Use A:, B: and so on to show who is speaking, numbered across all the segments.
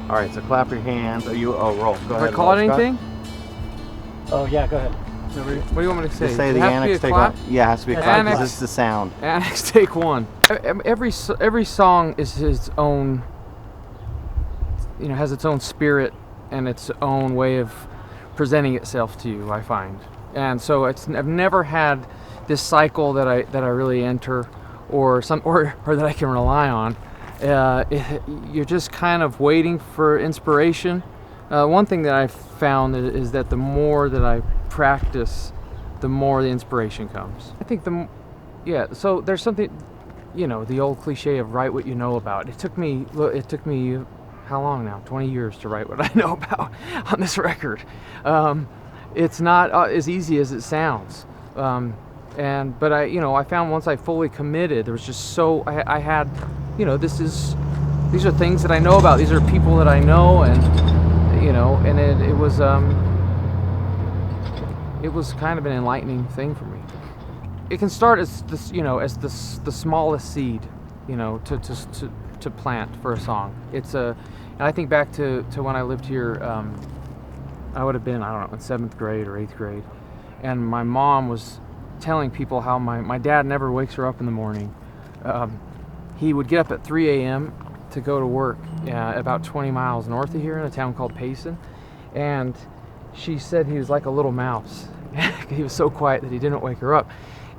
A: All right, so clap your hands. Are you? Oh, roll. Go
B: Have
A: ahead.
B: I called
A: roll, Scott.
B: anything?
C: Oh yeah, go ahead.
B: What do you want me to say?
A: Just say
B: Does
A: the
B: it have to be
A: annex
B: a
A: take
B: clap?
A: one. Yeah, it has to be a
C: Yes,
A: clap because
B: annex.
A: this is the sound.
B: Annex take one. Every song is its own, has its own spirit and its own way of presenting itself to you, I find. And so I've never had this cycle that I really enter, or that I can rely on. You're just kind of waiting for inspiration. One thing that I've found is that the more that I practice, the more the inspiration comes. I think so there's something, the old cliche of write what you know about. It took me how long now? 20 years to write what I know about on this record. It's not as easy as it sounds. But I found once I fully committed, there was just I had, these are things that I know about. These are people that I know, and it was kind of an enlightening thing for me. It can start as this, the smallest seed, to plant for a song. And I think back to when I lived here. I would have been, I don't know, in 7th grade or 8th grade, and my mom was telling people how my dad never wakes her up in the morning. He would get up at 3 a.m. to go to work about 20 miles north of here in a town called Payson, and she said he was like a little mouse. He was so quiet that he didn't wake her up.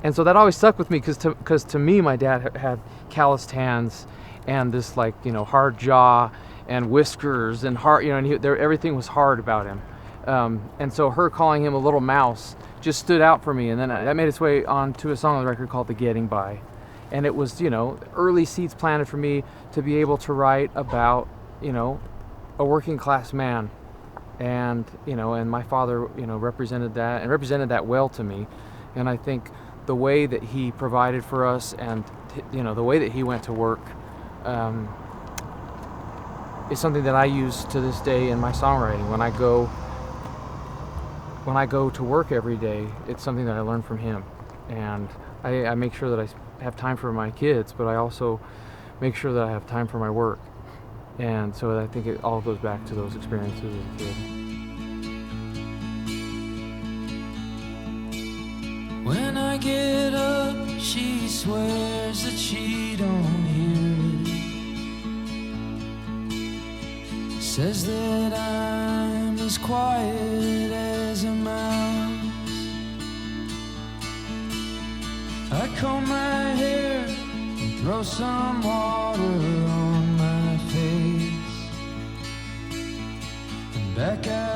B: And so that always stuck with me because to me my dad had calloused hands and this hard jaw and whiskers and hard, and everything was hard about him. And so her calling him a little mouse just stood out for me, and then that made its way onto a song on the record called The Getting By. And it was, early seeds planted for me to be able to write about, a working class man. And, and my father, represented that well to me. And I think the way that he provided for us and, the way that he went to work is something that I use to this day in my songwriting. When I go to work every day, it's something that I learn from him. And I make sure that I have time for my kids, but I also make sure that I have time for my work. And so I think it all goes back to those experiences as a kid.
D: When I get up, she swears that she don't hear it. Says that I'm as quiet as a mouse. I comb my hair and throw some water on my face, and back out